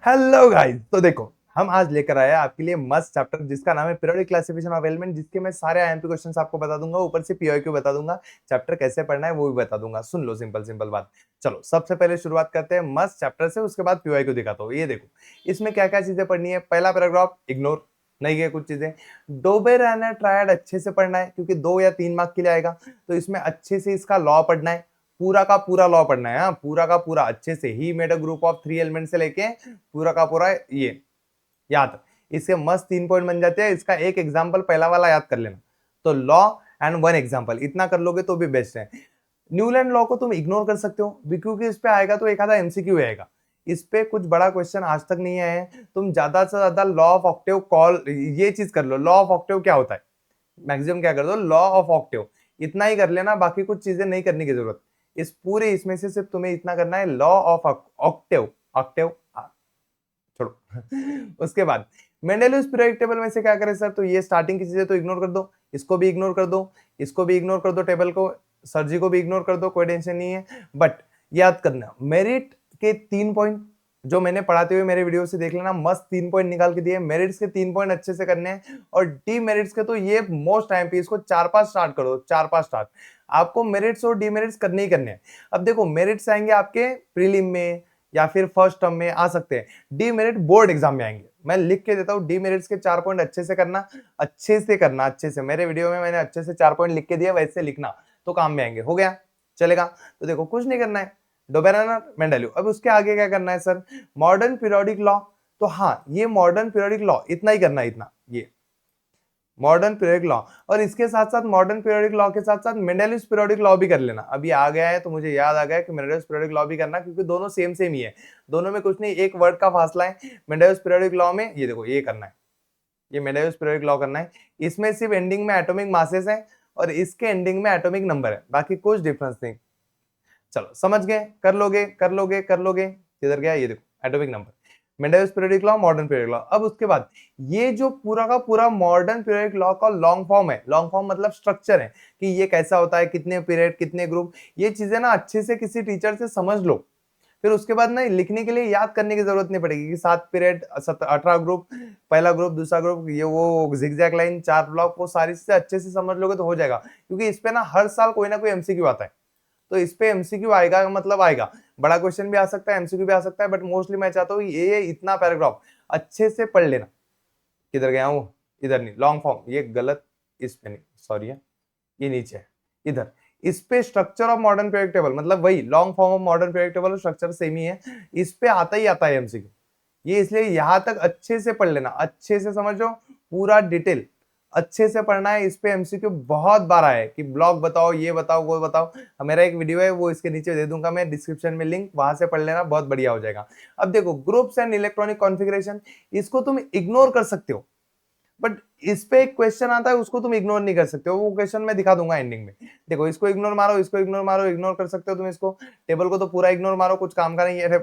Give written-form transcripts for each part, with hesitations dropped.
Hello guys, तो देखो हम आज लेकर आए हैं आपके लिए मस्त चैप्टर जिसका नाम है पीरियोडिक क्लासिफिकेशन ऑफ एलिमेंट, जिसके मैं सारे आईएमपी क्वेश्चंस आपको बता दूंगा, ऊपर से पीओक्यू बता दूंगा। चैप्टर कैसे पढ़ना है वो भी बता दूंगा। सुन लो, सिंपल सिंपल बात। चलो सबसे पहले शुरुआत करते हैं मस्त चैप्टर से, उसके बाद पीओक्यू दिखाता हूँ। ये देखो इसमें क्या क्या चीजें पढ़नी है। पहला पैराग्राफ इग्नोर, नहीं है कुछ चीजें। डोबेरेनर ट्रायड अच्छे से पढ़ना है क्योंकि 2 या 3 मार्क के लिए आएगा, तो इसमें अच्छे से इसका लॉ पढ़ना है। पूरा का पूरा लॉ पढ़ना है, हाँ पूरा का पूरा अच्छे से। He made a group of 3 element से लेके पूरा का पूरा ये याद। इसके मस्त 3 पॉइंट बन जाते हैं। इसका एक एग्जांपल पहला वाला याद कर लेना, तो लॉ एंड 1 एग्जांपल इतना कर लोगे तो भी बेस्ट है। न्यूलैंड लॉ को तुम इग्नोर कर सकते हो क्योंकि इस पे आएगा तो एक आधा एमसीक्यू आएगा। इस पे कुछ बड़ा क्वेश्चन आज तक नहीं आया है। तुम ज्यादा से ज्यादा लॉ ऑफ ऑक्टेव कॉल ये चीज कर लो। लॉ ऑफ ऑक्टेव क्या होता है, मैक्सिमम क्या कर दो, लॉ ऑफ ऑक्टेव इतना ही कर लेना, बाकी कुछ चीजें नहीं करने की जरूरत। इस पूरे इसमें से सिर्फ तुम्हें इतना करना है, लॉ ऑफ ऑक्टेव। ऑक्टेव छोड़ो। उसके बाद मेंडेलियस पीरियोडिक टेबल में से क्या करें सर, तो ये स्टार्टिंग की चीजें तो इग्नोर कर दो, इसको भी इग्नोर कर दो, इसको भी इग्नोर कर दो, टेबल को सर जी को भी इग्नोर कर दो, कोई टेंशन नहीं है। बट याद करना मेरिट के 3 पॉइंट जो मैंने पढ़ाते हुए मेरे वीडियो से देख लेना, मस्त 3 पॉइंट निकाल के दिए। मेरिट्स के 3 पॉइंट अच्छे से करने हैं, और डीमेरिट्स के तो ये मोस्ट टाइम पे इसको 4-5 स्टार्ट कर दो, 4-5 स्टार्ट। आपको मेरिट्स और डीमेरिट्स करने ही करने हैं। अब देखो मेरिट्स आएंगे आपके प्रीलिम में या फिर फर्स्ट टर्म में आ सकते हैं, डीमेरिट बोर्ड एग्जाम में आएंगे। मैं लिख के देता हूँ, डीमेरिट्स के 4 पॉइंट अच्छे से करना, अच्छे से करना, अच्छे से। मेरे वीडियो में मैंने अच्छे से 4 पॉइंट लिख के दिया, वैसे लिखना तो काम में आएंगे। हो गया, चलेगा। तो देखो कुछ नहीं करना है, डोबेरेनर मेंडेलिव। अब उसके आगे क्या करना है सर, मॉडर्न पीरियोडिक लॉ। तो हाँ ये मॉडर्न पीरियोडिक लॉ इतना ही करना है, इतना ये मॉडर्न पीरियोडिक लॉ। और इसके साथ साथ मॉडर्न पीरियोडिक लॉ के साथ साथ मेंडेलियस पीरियोडिक लॉ भी कर लेना। अभी आ गया है तो मुझे याद आ गया कि मेंडेलियस पीरियोडिक लॉ भी करना, क्योंकि दोनों सेम सेम ही है, दोनों में कुछ नहीं, एक वर्ड का फासला है। मेंडेलियस पीरियोडिक लॉ में ये देखो ये करना है, ये मेंडेलियस पीरियोडिक लॉ करना है। इसमें सिर्फ एंडिंग में एटॉमिक मासेस है और इसके एंडिंग में एटॉमिक नंबर है, बाकी कुछ डिफरेंस नहीं। चलो समझ गए, कर लोगे कर लोगे कर लोगे। किधर गया, ये देखो atomic number, Mendeleev's periodic law, modern periodic law. अब उसके बाद ये जो पूरा का पूरा मॉडर्न पीरियोडिक लॉ का लॉन्ग फॉर्म है, लॉन्ग फॉर्म मतलब स्ट्रक्चर है कि ये कैसा होता है, कितने पीरियड कितने ग्रुप, ये चीजें ना अच्छे से किसी टीचर से समझ लो। फिर उसके बाद ना लिखने के लिए याद करने की जरूरत नहीं पड़ेगी कि 7 पीरियड 18 ग्रुप, पहला ग्रुप दूसरा ग्रुप, ये वो जिगजैग लाइन 4 ब्लॉक, वो सारी चीजें अच्छे से समझ लोगे तो हो जाएगा। क्योंकि इस पे ना हर साल कोई ना कोई एमसीक्यू आता है, तो इस पे एमसीक्यू आएगा मतलब आएगा। बड़ा क्वेश्चन भी आ सकता है, एमसीक्यू भी आ सकता है, बट मोस्टली मैं चाहता हूँ ये इतना पैराग्राफ अच्छे से पढ़ लेना। किधर गया हूँ, इधर नहीं, लॉन्ग फॉर्म ये गलत, इस पे नहीं, सॉरी है, ये नीचे है, इधर। इस पे structure of modern periodic table, मतलब वही long form of modern periodic table, structure same ही है। इस पे आता ही आता है एमसीक्यू, ये इसलिए यहां तक अच्छे से पढ़ लेना, अच्छे से समझो, पूरा डिटेल अच्छे से पढ़ना है। इस पे एमसीक्यू बहुत बार आया है कि ब्लॉक बताओ, ये बताओ, वो बताओ। मेरा एक वीडियो है, वो इसके नीचे दे दूंगा मैं डिस्क्रिप्शन में लिंक, वहां से पढ़ लेना, बहुत बढ़िया हो जाएगा। अब देखो ग्रुप्स एंड इलेक्ट्रॉनिक कॉन्फ़िगरेशन, इसको तुम इग्नोर कर सकते हो, बट इस पे एक क्वेश्चन आता है उसको तुम इग्नोर नहीं कर सकते हो। वो क्वेश्चन मैं दिखा दूंगा एंडिंग में। देखो इसको इग्नोर मारो, इसको इग्नोर मारो, इग्नोर कर सकते हो तुम इसको। टेबल को तो पूरा इग्नोर मारो, कुछ काम का नहीं है।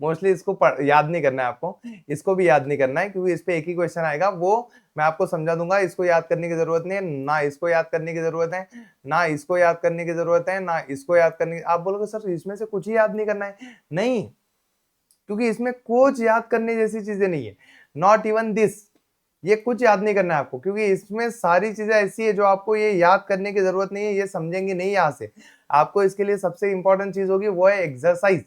मोस्टली इसको याद नहीं करना है आपको, इसको भी याद नहीं करना है, क्योंकि इस पे एक ही क्वेश्चन आएगा, वो मैं आपको समझा दूंगा। इसको याद करने की जरूरत नहीं है, ना इसको याद करने की जरूरत है, ना इसको याद करने की जरूरत है, ना इसको याद करने। आप बोलोगे सर इसमें से कुछ ही याद नहीं करना है, नहीं, क्योंकि इसमें कुछ याद करने जैसी चीजें नहीं है, नॉट इवन दिस। ये कुछ याद नहीं करना है आपको, क्योंकि इसमें सारी चीजें ऐसी है जो आपको ये याद करने की जरूरत नहीं है, ये समझेंगे नहीं यहाँ से। आपको इसके लिए सबसे इंपॉर्टेंट चीज होगी वो है एक्सरसाइज।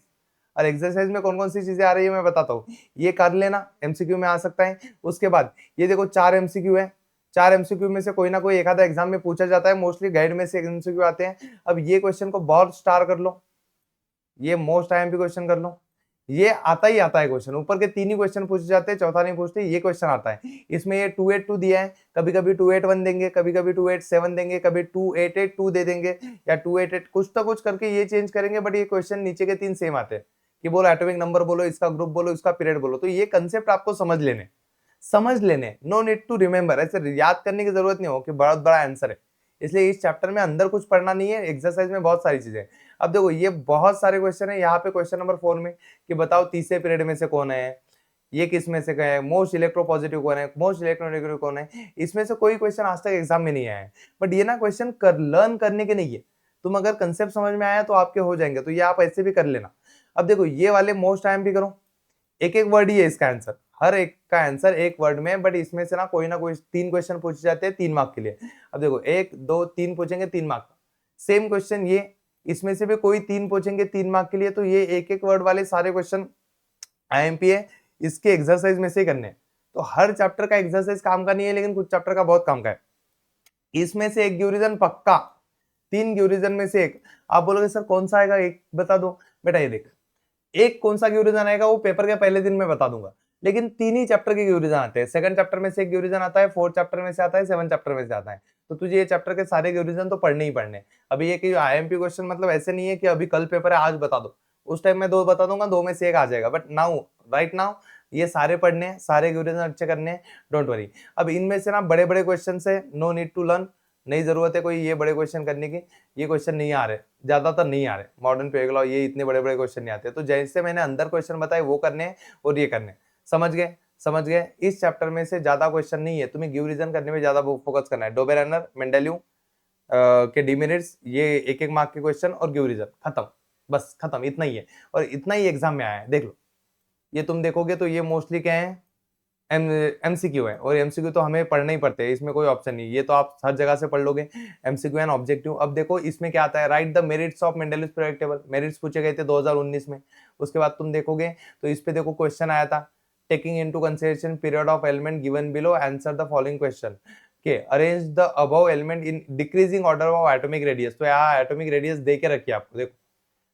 और एक्सरसाइज में कौन कौन सी चीजें आ रही है मैं बताता हूँ, ये कर लेना, एमसीक्यू में आ सकता है। उसके बाद ये देखो 4 एमसीक्यू है, 4 एमसीक्यू में से कोई ना कोई एक आधा एग्जाम में पूछा जाता है, मोस्टली गाइड में से एमसीक्यू आते हैं। अब ये क्वेश्चन को बहुत स्टार कर लो, ये मोस्ट आईएमपी क्वेश्चन कर लो, ये आता ही आता है क्वेश्चन। ऊपर के 3 ही क्वेश्चन पूछे जाते हैं, चौथा नहीं पूछते, ये क्वेश्चन आता है। इसमें ये 282 दिया है, कभी कभी 281 देंगे, कभी कभी 287 देंगे, कभी 2882 दे देंगे, या 288 कुछ तो कुछ करके ये चेंज करेंगे। बट ये क्वेश्चन नीचे के 3 सेम आते हैं कि बोलो एटॉमिक नंबर बोलो, इसका ग्रुप बोलो, इसका पीरियड बोलो। तो ये कंसेप्ट आपको समझ लेने, नो नीड टू रिमेंबर, ऐसे याद करने की जरूरत नहीं हो कि बहुत बड़ा आंसर है। इसलिए इस चैप्टर में अंदर कुछ पढ़ना नहीं है, एक्सरसाइज में बहुत सारी चीजें। अब देखो ये बहुत सारे क्वेश्चन है। यहाँ पे क्वेश्चन नंबर 4 में कि बताओ तीसरे पीरियड में से कौन है, ये किस में से है, मोस्ट इलेक्ट्रोपॉजिटिव कौन है, मोस्ट इलेक्ट्रोनेगेटिव कौन है। इसमें से कोई क्वेश्चन आज तक एग्जाम में नहीं आया है, बट ये ना क्वेश्चन लर्न करने के नहीं है। तुम अगर कंसेप्ट समझ में आया तो आपके हो जाएंगे, तो ये आप ऐसे भी कर लेना। अब देखो ये वाले मोस्ट आईएमपी करो, एक एक वर्ड ही है इसका आंसर, हर एक का आंसर एक वर्ड में है, बट इसमें से ना कोई 3 क्वेश्चन पूछे जाते हैं 3 मार्क के लिए। अब देखो 1 2 3 पूछेंगे 3 मार्क का, सेम क्वेश्चन ये, इसमें से भी कोई 3 पूछेंगे 3 मार्क के लिए, तो ये एक एक वर्ड वाले सारे क्वेश्चन आईएमपी है, इसके एक्सरसाइज में से ही करने हैं। तो हर चैप्टर का एक्सरसाइज काम का नहीं है, लेकिन कुछ चैप्टर का बहुत काम का है। इसमें से एक गिवरीजन पक्का, 3 गिवरीजन में से एक। आप बोलोगे सर कौन सा आएगा, एक बता दो। बेटा ये देख, एक कौन सा गिवरीजन आएगा वो पेपर के पहले दिन में बता दूंगा, लेकिन 3 ही चैप्टर के गिवरीजन आते हैं। सेकंड चैप्टर में से एक गिवरीजन आता है, फोर्थ चैप्टर में से आता है, सेवन चैप्टर में से आता है। तो तुझे ये चैप्टर के सारे गिवरीजन तो पढ़ने ही पढ़ने। अभी ये कि आईएमपी क्वेश्चन मतलब ऐसे नहीं है कि अभी कल पेपर है आज बता दो, उस टाइम में 2 बता दूंगा, 2 में से एक आ जाएगा, बट नाउ राइट नाउ ये सारे पढ़ने हैं, सारे गिवरीजन अच्छे करने हैं, डोंट वरी। अब इनमें से ना बड़े बड़े क्वेश्चन है, नो नीड टू लर्न, नहीं जरूरत है कोई ये बड़े क्वेश्चन करने की, ये क्वेश्चन नहीं आ रहे, ज्यादातर नहीं आ रहे मॉडर्न पे लॉ, ये इतने बड़े बड़े क्वेश्चन नहीं आते। तो जैसे मैंने अंदर क्वेश्चन बताए वो करने हैं और ये करने, समझ गए समझ गए। इस चैप्टर में से ज्यादा क्वेश्चन नहीं है, तुम्हें गिव रीजन करने में ज्यादा फोकस करना है। डोबेरेनर मेंडेलियू के डिमेरिट्स, ये एक एक मार्क के क्वेश्चन और गिव रीजन, खत्म, बस खत्म, इतना ही है। और इतना ही एग्जाम में आया है, देख लो। ये तुम देखोगे तो ये मोस्टली क्या है, एमसीक्यू है, और एमसीक्यू तो हमें पढ़ना ही पड़ते हैं, इसमें कोई ऑप्शन नहीं, ये तो आप हर जगह से पढ़ लोगे, एमसीक्यू एंड ऑब्जेक्टिव। अब देखो इसमें क्या आता है, write the merits of Mendeleev's periodic table, merits पूछे गए थे 2019 में। उसके बाद तुम देखोगे तो इस पे देखो क्वेश्चन आया था, taking into consideration period of element given below, answer the following question के, arrange the above element in decreasing order of atomic radius. तो यहाँ एटॉमिक रेडियस दे के रखिए आपको, देखो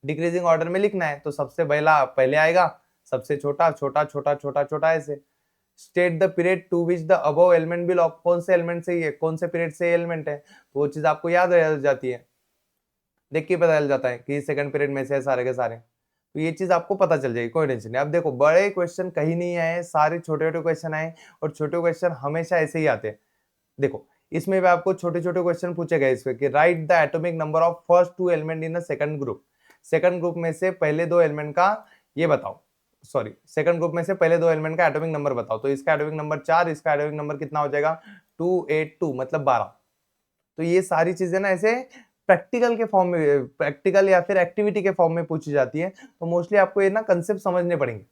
डिक्रीजिंग ऑर्डर में लिखना है, तो सबसे पहला पहले आएगा, सबसे छोटा छोटा छोटा छोटा छोटा ऐसे। State the period to which the above element belong, कौन से एलिमेंट से ये, कौन से पीरियड से एलिमेंट है, तो वो चीज आपको याद रह जाती है, देख के पता चल जाता है कि सेकंड पीरियड में से है सारे के सारे, तो ये चीज आपको पता चल जाएगी, कोई टेंशन नहीं। अब देखो बड़े क्वेश्चन कहीं नहीं आए, सारे छोटे छोटे क्वेश्चन आए, और छोटे क्वेश्चन हमेशा ऐसे ही आते हैं। देखो इसमें भी आपको छोटे छोटे क्वेश्चन पूछे गए इसमें कि right the atomic number of first 2 element in the second group, second group में से पहले 2 एलिमेंट का ये बताओ, सॉरी सेकंड ग्रुप में से पहले 2 एलिमेंट का एटॉमिक नंबर बताओ। तो इसका एटॉमिक नंबर 4, इसका एटॉमिक नंबर कितना हो जाएगा 282, मतलब 12। तो ये सारी चीजें ना ऐसे प्रैक्टिकल के फॉर्म में, प्रैक्टिकल या फिर एक्टिविटी के फॉर्म में पूछी जाती है, तो मोस्टली आपको ये ना कंसेप्ट समझने पड़ेंगे।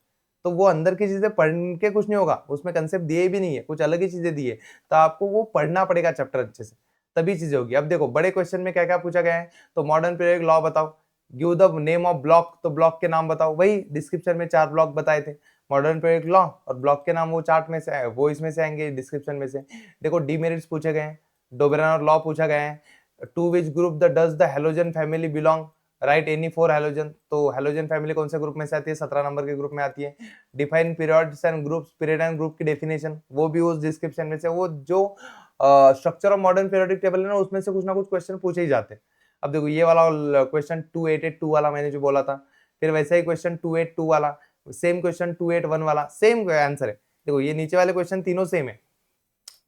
तो वो अंदर की चीजें पढ़ के कुछ नहीं होगा, उसमें कंसेप्ट दिए भी नहीं है, कुछ अलग ही चीजें दी है, तो आपको वो पढ़ना पड़ेगा चैप्टर अच्छे से, तभी चीजें होगी। अब देखो बड़े क्वेश्चन में क्या क्या पूछा गया है, तो मॉडर्न पीरियडिक लॉ बताओ, give the name of block, तो ब्लॉक के नाम बताओ, वही डिस्क्रिप्शन में 4 ब्लॉक बताए थे, मॉडर्न पीरियडिक लॉ और ब्लॉक के नाम वो चार्ट में से, वो इसमें से आएंगे डिस्क्रिप्शन में से। देखो डीमेरिट्स पूछे गए हैं, डोबेरेनर लॉ पूछा गया है, to which group the does the halogen family belong, right any 4 halogen, तो हेलोजन फैमिली कौन से ग्रुप में से आती है, 17 नंबर के ग्रुप में आती है। Define periods and groups, period and group की डेफिनेशन वो भी उस डिस्क्रिप्शन में से, वो जो structure of modern periodic table है ना, उसमें से कुछ ना कुछ क्वेश्चन पूछे ही जाते हैं। अब देखो ये वाला क्वेश्चन 2882 वाला मैंने जो बोला था, फिर वैसा ही क्वेश्चन 282 वाला, सेम क्वेश्चन 281 वाला, सेम आंसर है। देखो ये नीचे वाले क्वेश्चन तीनों सेम है,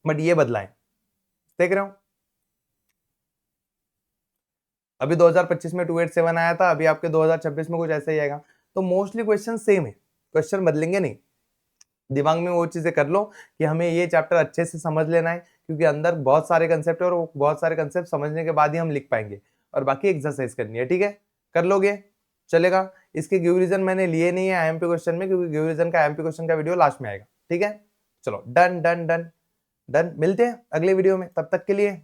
बट ये बदला है, देख रहे हो। अभी 2025 में 287 आया था, अभी आपके 2026 में कुछ ऐसा ही आएगा। तो मोस्टली क्वेश्चन सेम है, क्वेश्चन बदलेंगे नहीं। दिमाग में वो चीजें कर लो कि हमें ये चैप्टर अच्छे से समझ लेना है, क्योंकि अंदर बहुत सारे कंसेप्ट है, और बहुत सारे कंसेप्ट समझने के बाद ही हम लिख पाएंगे, और बाकी एक्सरसाइज करनी है, ठीक है, कर लोगे चलेगा। इसके गिव रीजन मैंने लिए नहीं है आईएमपी क्वेश्चन में, क्योंकि गिव रीजन का आईएमपी क्वेश्चन का वीडियो लास्ट में आएगा, ठीक है। चलो डन डन डन डन, मिलते हैं अगले वीडियो में, तब तक के लिए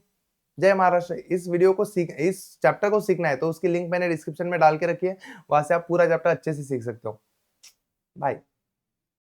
जय महाराष्ट्र। इस वीडियो को इस चैप्टर को सीखना है तो उसकी लिंक मैंने डिस्क्रिप्शन में डाल के रखी है, वहां से आप पूरा चैप्टर अच्छे से सीख सकते हो। बाय।